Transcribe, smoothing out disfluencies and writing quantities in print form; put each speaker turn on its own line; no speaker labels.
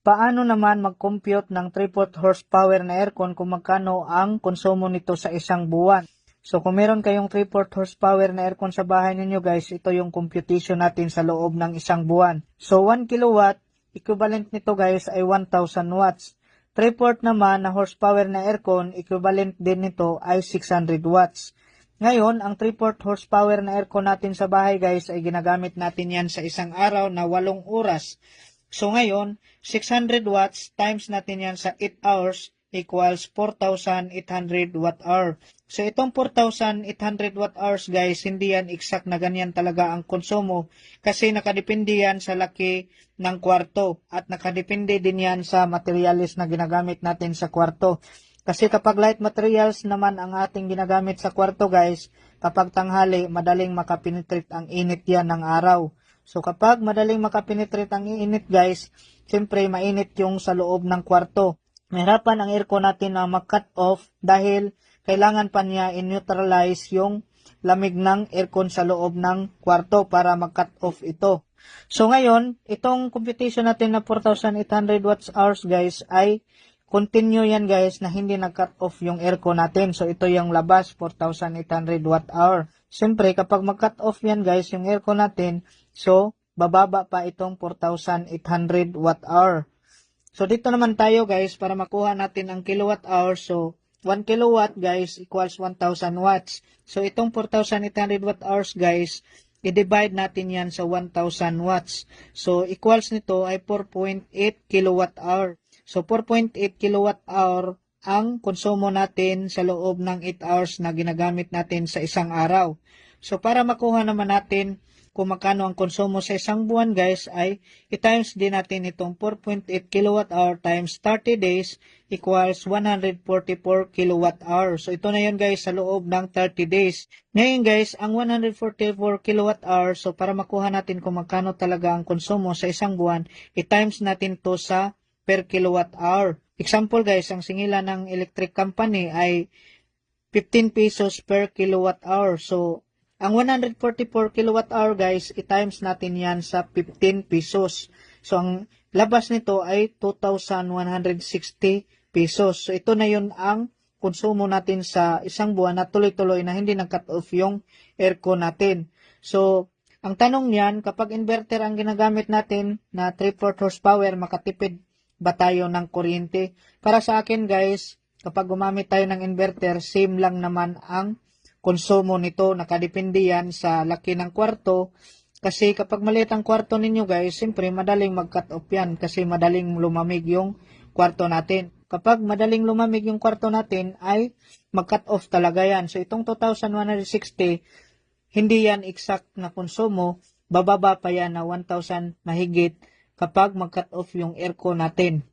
Paano naman mag-compute ng 3/4 horsepower na aircon kung magkano ang konsumo nito sa isang buwan? So kung meron kayong 3/4 horsepower na aircon sa bahay ninyo guys, ito yung computation natin sa loob ng isang buwan. So 1 kilowatt, equivalent nito guys ay 1,000 watts. 3/4 naman na horsepower na aircon, equivalent din nito ay 600 watts. Ngayon, ang 3/4 horsepower na aircon natin sa bahay guys ay ginagamit natin yan sa isang araw na 8 oras. So ngayon, 600 watts times natin yan sa 8 hours equals 4,800 watt hour. So itong 4,800 watt hours guys, hindi yan exact na ganyan talaga ang konsumo kasi nakadepende yan sa laki ng kwarto at nakadepende din yan sa materials na ginagamit natin sa kwarto. Kasi kapag light materials naman ang ating ginagamit sa kwarto guys, kapag tanghali, madaling makapenetrate ang init yan ng araw. So kapag madaling makapenetrate ang init guys, siyempre mainit yung sa loob ng kwarto. Mahirapan ang aircon natin na mag-cut off dahil kailangan pa niya i-neutralize yung lamig ng aircon sa loob ng kwarto para mag-cut off ito. So ngayon, itong computation natin na 4,800 watts hours guys ay continue yan guys na hindi nag-cut off yung aircon natin. So ito yung labas, 4,800 watt hour. Siyempre kapag mag-cut off yan guys yung aircon natin, so bababa pa itong 4,800 watt hour. So dito naman tayo guys para makuha natin ang kilowatt hour. So 1 kilowatt guys equals 1,000 watts. So itong 4,800 watt hours guys, i-divide natin yan sa 1,000 watts. So equals nito ay 4.8 kilowatt hour. So 4.8 kilowatt hour ang konsumo natin sa loob ng 8 hours na ginagamit natin sa isang araw. So para makuha naman natin kung magkano ang konsumo sa isang buwan guys ay i-times din natin itong 4.8 kilowatt hour times 30 days equals 144 kilowatt hour. So ito na yun guys sa loob ng 30 days. Ngayon guys, ang 144 kilowatt hour, so para makuha natin kung magkano talaga ang konsumo sa isang buwan, i-times natin to sa per kilowatt hour. Example guys, ang singilan ng electric company ay 15 pesos per kilowatt hour. So ang 144 kilowatt hour guys, i-times natin yan sa 15 pesos. So ang labas nito ay 2,160 pesos. So ito na yun ang konsumo natin sa isang buwan na tuloy-tuloy na hindi nag-cut off yung aircon natin. So ang tanong niyan, kapag inverter ang ginagamit natin na 3/4 horsepower, makatipid ba tayo ng kuryente? Para sa akin guys, kapag gumamit tayo ng inverter, same lang naman ang konsumo nito. Nakadepende yan sa laki ng kwarto. Kasi kapag maliit ang kwarto ninyo guys, siyempre madaling mag-cut off yan kasi madaling lumamig yung kwarto natin. Kapag madaling lumamig yung kwarto natin ay mag-cut off talaga yan. So itong 2,160, hindi yan exact na konsumo. Bababa pa yan na 1,000 mahigit kapag mag-cut off yung aircon natin.